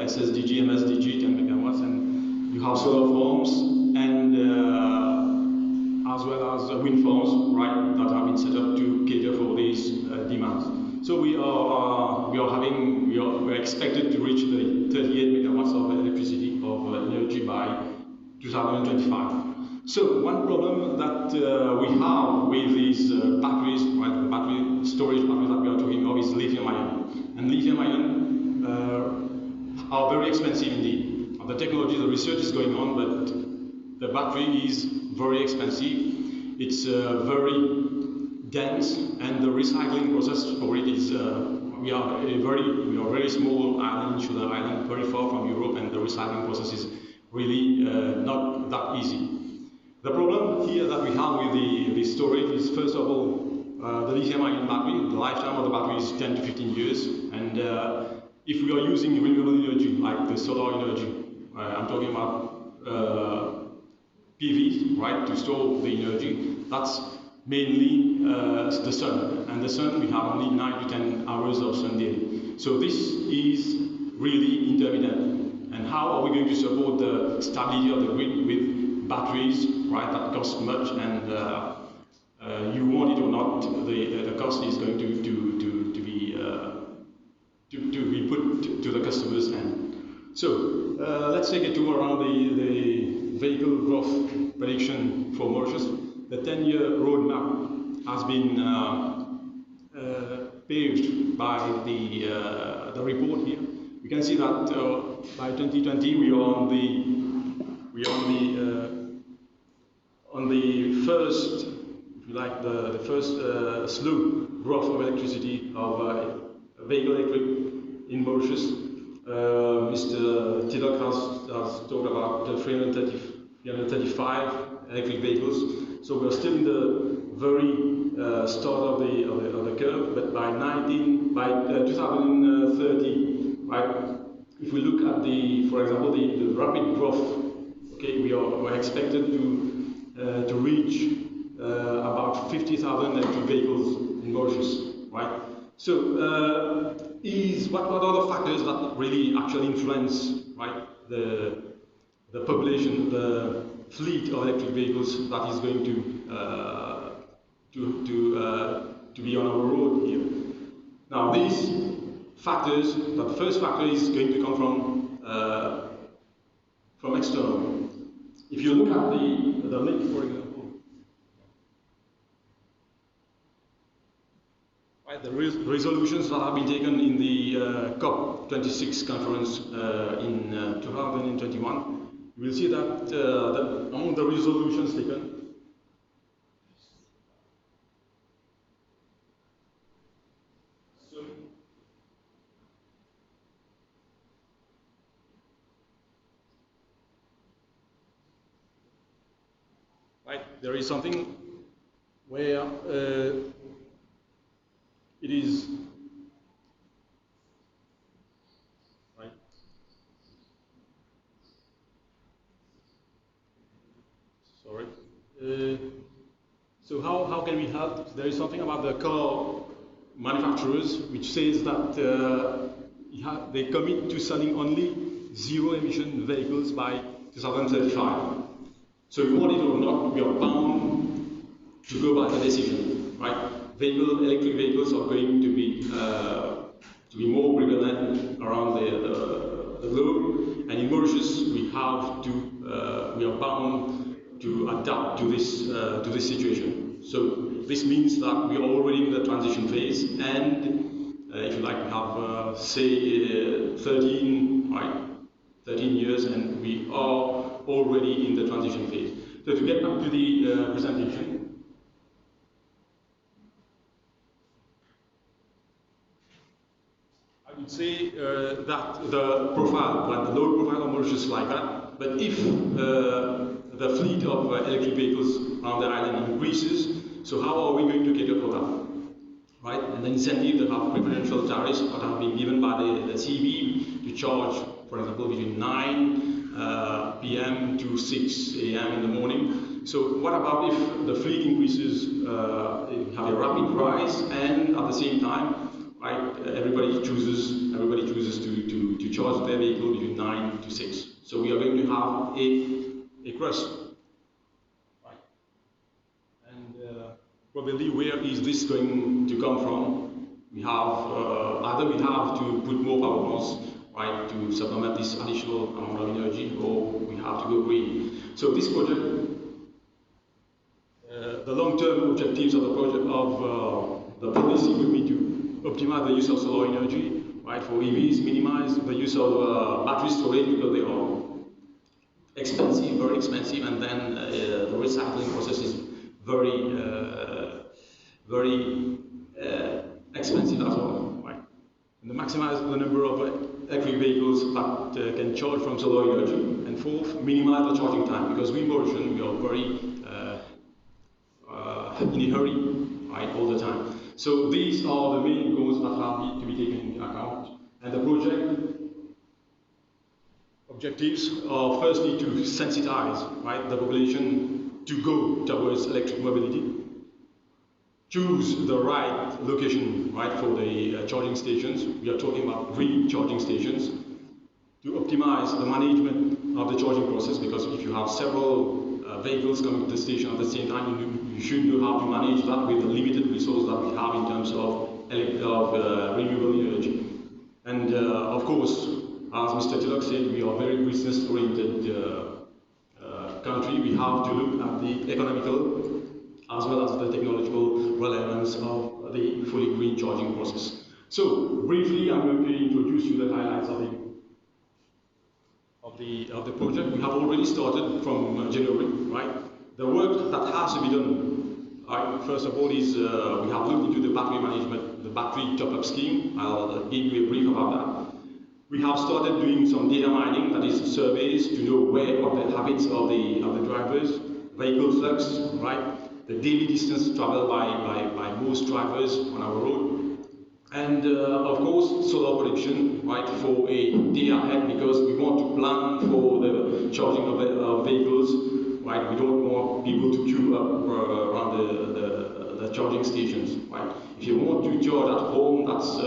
SSDG, MSDG, 10 megawatts, and you have solar farms and as well as wind farms, right, that have been set up to cater for these demands. So we're expected to reach the 38 megawatts of electricity of energy by 2025. So one problem that we have with these batteries, right, the battery storage batteries that we are talking of, is lithium-ion. And lithium-ion are very expensive indeed. The technology, the research is going on, but the battery is very expensive. It's very dense, and the recycling process for it is. We are a very small island, Sugar Island, very far from Europe, and the recycling process is really not that easy. The problem here that we have with the storage is, first of all, the lithium-ion battery. The lifetime of the battery is 10 to 15 years, and if we are using renewable energy like the solar energy, I'm talking about PV, right, to store the energy. That's mainly the sun, and the sun we have only 9 to 10 hours of sun daily. So this is really intermittent. And how are we going to support the stability of the grid with batteries, right, that cost much, and you want it or not, the cost is going to be put to the customers' hand. So let's take a tour around the vehicle growth prediction for Mauritius. The 10-year roadmap has been paved by the report here. You can see that by 2020 we are on the first, if you like, the first slow growth of electricity of vehicle electric in Mauritius. Mr. Tilak has talked about 335 electric vehicles. So we're still in the very start of the curve, but by 2030, right? If we look at for example, the rapid growth, okay, we're expected to reach about 50,000 electric vehicles in Mauritius, right? So what are the factors that really actually influence, right, the population, the fleet of electric vehicles that is going to be on our road here? Now these factors, the first factor is going to come from external. If you look at the link, for example, right, the resolutions that have been taken in the COP26 conference in 2021, you will see that among the resolutions taken, right, there is something where it is, right, sorry. So how can we help? There is something about the car manufacturers which says that they commit to selling only zero-emission vehicles by 2035. So you want it or not, we are bound to go by the decision, right? Electric vehicles are going to be more prevalent around the globe, and in Mauritius we are bound to adapt to this situation. So this means that we are already in the transition phase, and if you like, we have say 13 years, and we are already in the transition phase. So to get back to the presentation. I would say that the profile, like the load profile of Mauritius is like that, but if the fleet of electric vehicles around the island increases, so how are we going to cater for that? Right? And the incentive that have preferential tariffs that have been given by the CB to charge, for example, between 9 p.m. to 6 a.m. in the morning. So what about if the fleet increases, have a rapid rise, and at the same time, right, everybody chooses to charge their vehicle between 9 to 6. So we are going to have a crash. Right. And probably where is this going to come from? We have either we have to put more power plants, right, to supplement this additional amount of energy, or we have to go green. So this project, the long-term objectives of the project of the policy will be to optimize the use of solar energy, right, for EVs, minimize the use of battery storage because they are expensive, very expensive, and then the recycling process is very expensive as well, right? And to maximize the number of electric vehicles that can charge from solar energy, and fourth, minimize the charging time, because we Mauritians, we are very in a hurry, right, all the time. So these are the main goals that have to be taken into account. And the project objectives are firstly to sensitize, right, the population to go towards electric mobility, choose the right location, right, for the charging stations. We are talking about green charging stations, to optimize the management of the charging process, because if you have several vehicles coming to the station at the same time, you should know how to manage that with the limited resource that we have in terms of renewable energy. And of course, as Mr. Tilak said, we are a very business-oriented country. We have to look at the economical as well as the technological relevance of the fully green charging process. So briefly, I'm going to introduce you the highlights of the project. We have already started from January, right? The work that has to be done, right, first of all, is we have looked into the battery management, the battery top-up scheme. I'll give you a brief about that. We have started doing some data mining, that is surveys, to know where are the habits of the drivers, vehicle flux, right? The daily distance traveled by most drivers on our road. And of course, solar production, right, for a day ahead, because we want to plan for the charging of vehicles, right? We don't want people to queue up around the charging stations, right? If you want to charge at home, that's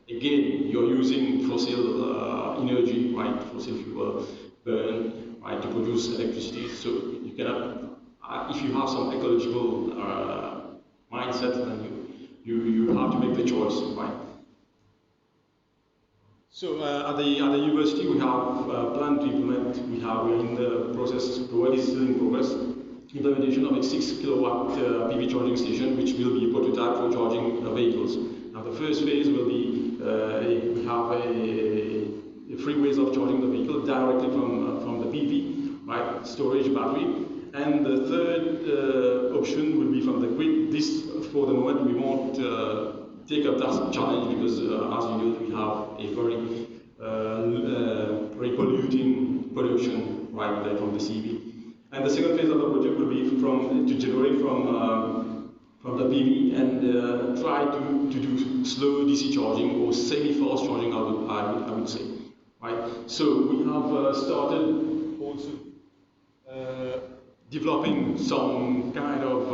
again, you're using fossil energy, right? Fossil fuel burn, right, to produce electricity. So you cannot, if you have some ecological mindset, then you have to make the choice, right? So at the university, we have planned to implement. We are in the process. The work is still in progress. Implementation of a 6 kilowatt PV charging station, which will be a prototype for charging vehicles. Now, the first phase will be we have a free ways of charging the vehicle directly from the PV, right? Storage battery. And the third option will be from the grid. This, for the moment, we won't take up that challenge because, as you know, we have a very polluting production right there from the CB. And the second phase of the project will be to generate from the PV and try to do slow DC charging or semi-fast charging, I would say. Right. So we have started also developing some kind of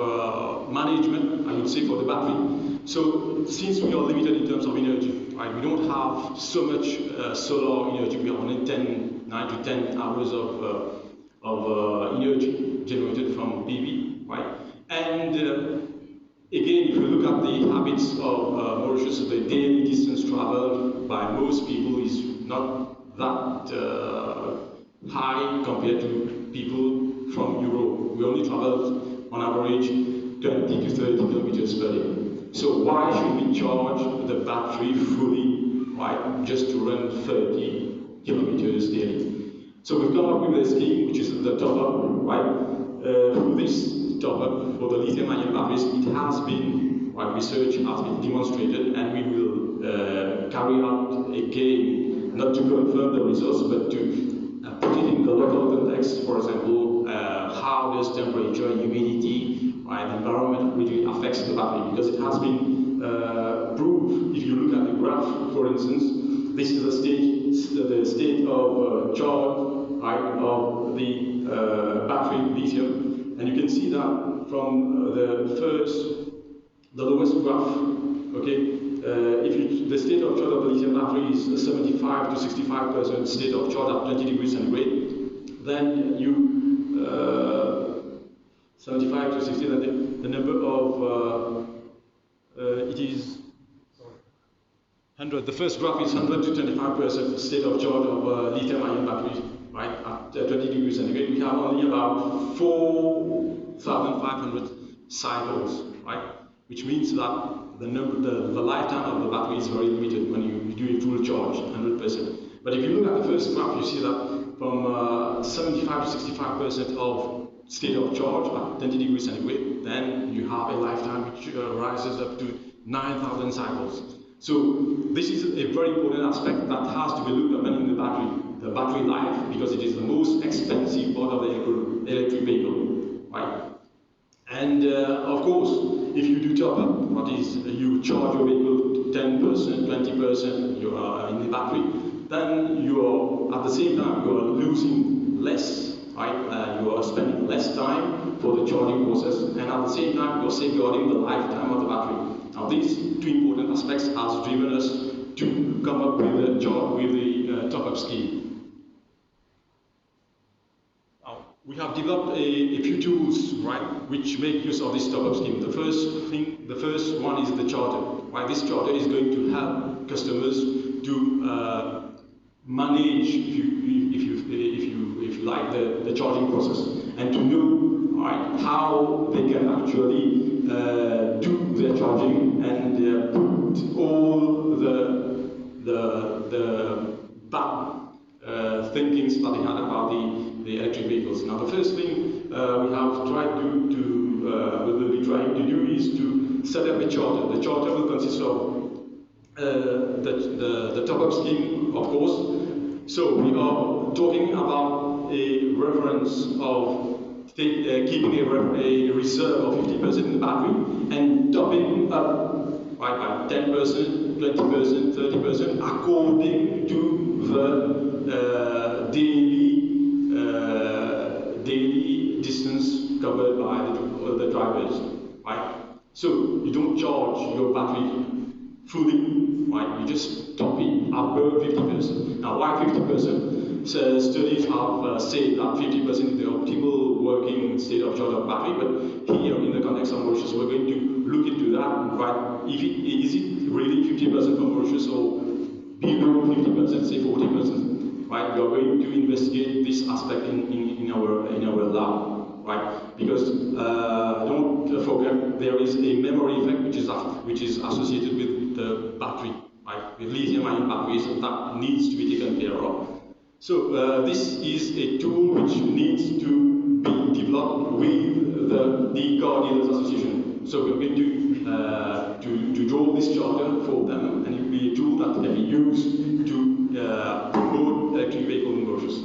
management, I would say, for the battery. So since we are limited in terms of energy, right, we don't have so much solar energy. We have only 9 to 10 hours of energy generated from PV, right? And again, if you look at the habits of Mauritius, the daily distance traveled by most people is not that high compared to people from Europe, only travel on average 20 to 30 kilometers per day. So why should we charge the battery fully, right, just to run 30 kilometers daily? So we've come up with a scheme which is the top-up, right? For this top-up for the lithium-ion batteries, it has been, right, research has been demonstrated, and we will carry out again, not to confirm the results, but to put it in the local context. For example, how does temperature, humidity, right, the environment really affects the battery? Because it has been proved. If you look at the graph, for instance, this is the state of charge, right, of the battery lithium, and you can see that from the lowest graph, okay. The state of charge of the lithium battery is 75 to 65% state of charge at 20 degrees centigrade. Then you 75 to 60, the number of it is 100. The first graph is 100 to 25% state of charge of lithium-ion batteries, right, at 20 degrees centigrade. We have only about 4,500 cycles, right, which means that the lifetime of the battery is very limited when you do a full charge, 100%. But if you look at the first graph, you see that from 75 to 65% of state of charge at 20 degrees centigrade, then you have a lifetime which rises up to 9,000 cycles. So this is a very important aspect that has to be looked at in the battery life, because it is the most expensive part of the electric vehicle, right? And of course, if you do top up, what is you charge your vehicle 10%, 20%, you are in the battery, then you are at the same time you are losing less, right? You are spending less time for the charging process, and at the same time you are safeguarding the lifetime of the battery. Now these two important aspects has driven us to come up with the top-up scheme. We have developed a few tools, right, which make use of this top-up scheme. The first one is the charter. Right, this charter is going to help customers to manage, if you like, the charging process, and to know, right, how they can actually do their charging and put all the bad thinkings that they had about the electric vehicles. Now, the first thing we have tried we'll be trying to do is to set up a charter. The charter will consist of the top-up scheme, of course. So we are talking about a reference of keeping a reserve of 50% in the battery and topping up by 10%, 20%, 30% according to the daily distance covered by the drivers, right? So you don't charge your battery fully, right? You just top it above 50%. Now, why 50%? So studies have said that 50% is the optimal working state of charge of battery, but here in the context of Mauritius, we're going to look into that, right? Is it really 50% for Mauritius or below 50%, say 40%? Right? We are going to investigate this aspect in our lab, right? Because don't forget there is a memory effect which is associated with the battery, right? With lithium-ion batteries that needs to be taken care of. So this is a tool which needs to be developed with the Car Dealers Association. So we're going to draw this charter for them, and it will be a tool that can be used to promote electric vehicle in Mauritius.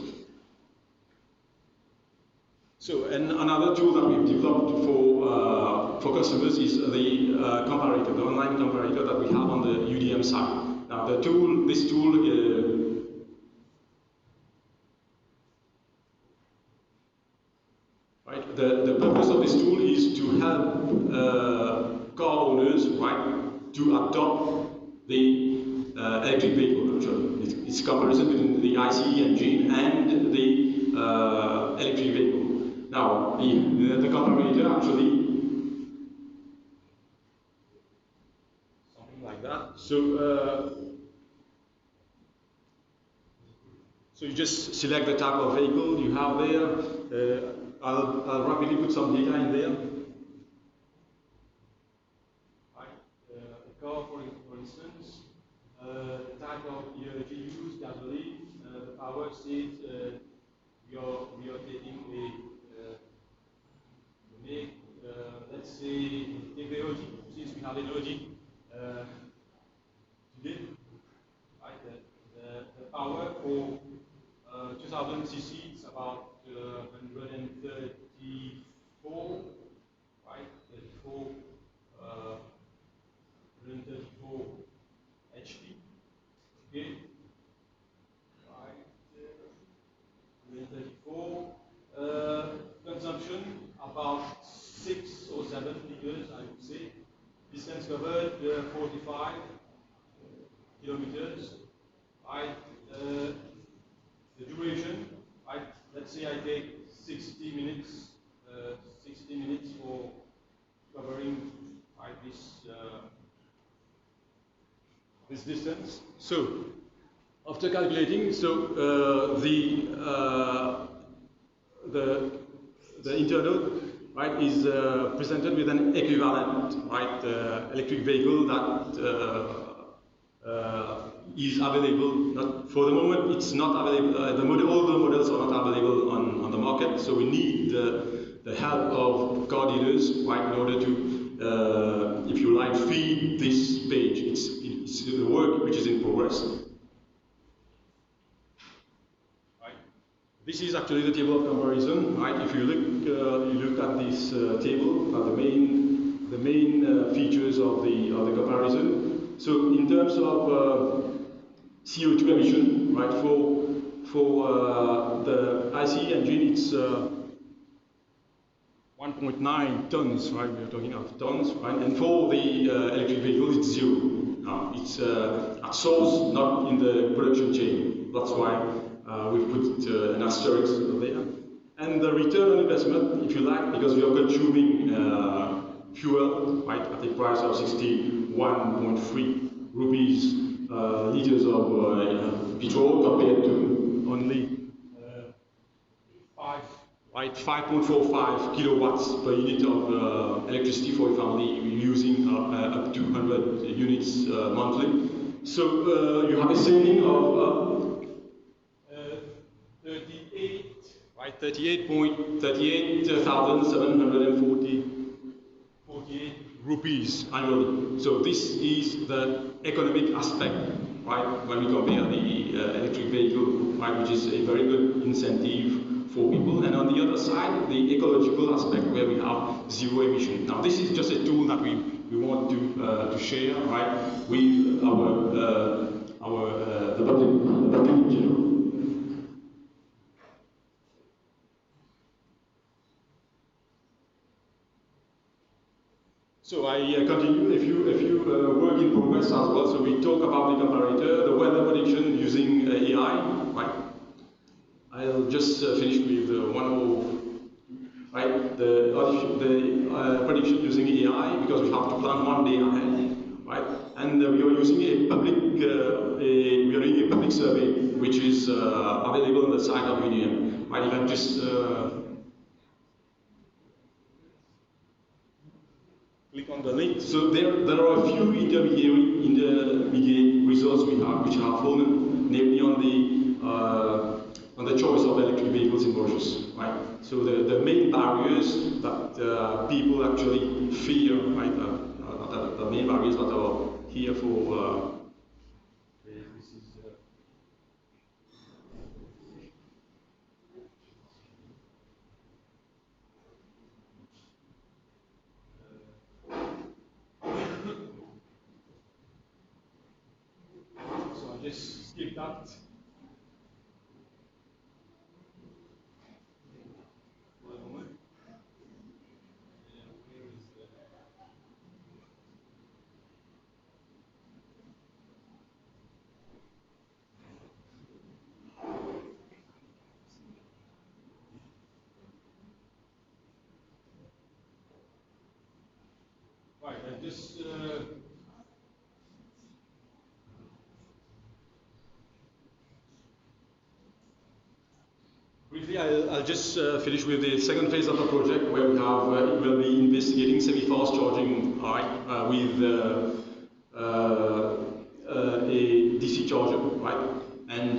So, and another tool that we've developed for customers is the comparator, the online comparator that we have on the UDM side. Now, this tool. Right, the purpose of this tool is to help car owners, right, to adopt the electric vehicle. Actually, it's comparison between the ICE engine and the electric vehicle. Now, the comparator actually something like that. So you just select the type of vehicle you have there. I'll rapidly put some data in there. Right. A car, for instance, the type of energy used, gasoline, the power state, we are taking let's say, take the energy, since we have energy today, right? The power for 2000 cc is about 134, right? 134 HP, okay? Right, 134. Consumption about 6 or 7 liters, I would say. Distance covered 45 kilometers. Right. The duration, right? Let's say I take 60 minutes. 60 minutes for covering this distance. So after calculating, so the internal, right, is presented with an equivalent, right, electric vehicle that is available. Not for the moment, it's not available. All the models are not available on the market. So we need the help of car dealers, right, in order to, if you like, feed this page. It's the work which is in progress. This is actually the table of comparison, right? If you look at this table, the main features of the comparison. So in terms of CO2 emission, right? For the ICE engine, it's 1.9 tons, right? We are talking of tons, right? And for the electric vehicle, it's 0. It's at source, not in the production chain. That's why we've put an asterisk there. And the return on investment, if you like, because we are consuming fuel, right, at a price of 61.3 rupees liters of petrol compared to only 5.45 kilowatts per unit of electricity for a family using up to 100 units monthly. So you have a saving of 38,748 rupees annually. So this is the economic aspect, right? When we compare the electric vehicle, right, which is a very good incentive for people, and on the other side, the ecological aspect where we have zero emission. Now, this is just a tool that we want to share, right, with the public in general. So I continue. If you work in progress as well. So we talk about the comparator, the weather prediction using AI, right? I'll just finish with one more, right? The prediction using AI, because we have to plan one day ahead, right? And we are using we are doing a public survey, which is available on the site of UNIM, right? You can just click on the link. So there are a few intermediate results we have, which have fallen, namely on the choice of electric vehicles in Mauritius, right? So the main barriers that people actually fear, right? The main barriers that are here for. So I just skip that. Right, and just briefly Briefly, I'll just finish with the second phase of the project, where we have will be investigating semi-fast charging with a DC charger, right? And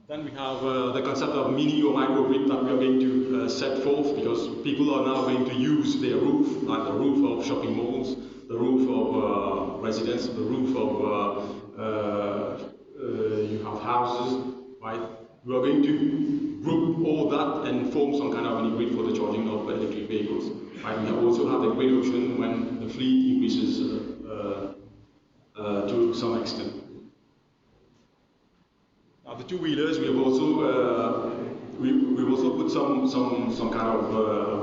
then we have the concept of mini or microgrid that we are going to set forth, because people are now going to use their roof, like the roof of shopping malls, the roof of residence, the roof of you have houses, right? We are going to group all that and form some kind of mini grid for the charging of electric vehicles. Right? We also have a grid option when the fleet increases to some extent. Now the two-wheelers, we have also we've also put some kind of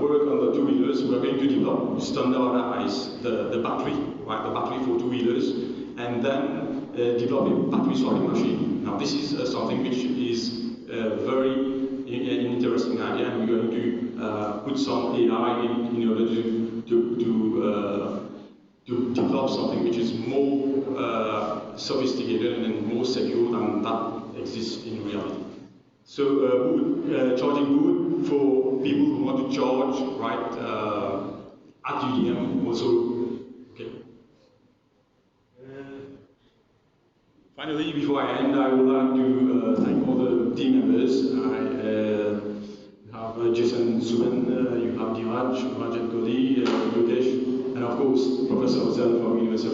work on the two-wheelers. We are going to develop, standardize the battery, right? The battery for two-wheelers, and then develop a battery swapping machine. Now this is something which is very interesting idea, and we're going to put some AI in order to develop something which is more sophisticated and more secure than that exists in reality. So charging boot for people who want to charge, right, at UDM also. Okay. Finally, before I end, I would like to thank all the team members. You have Jason Suben, you have Diraj, Rajat Goli, Yogesh, and of course Professor Ozel from University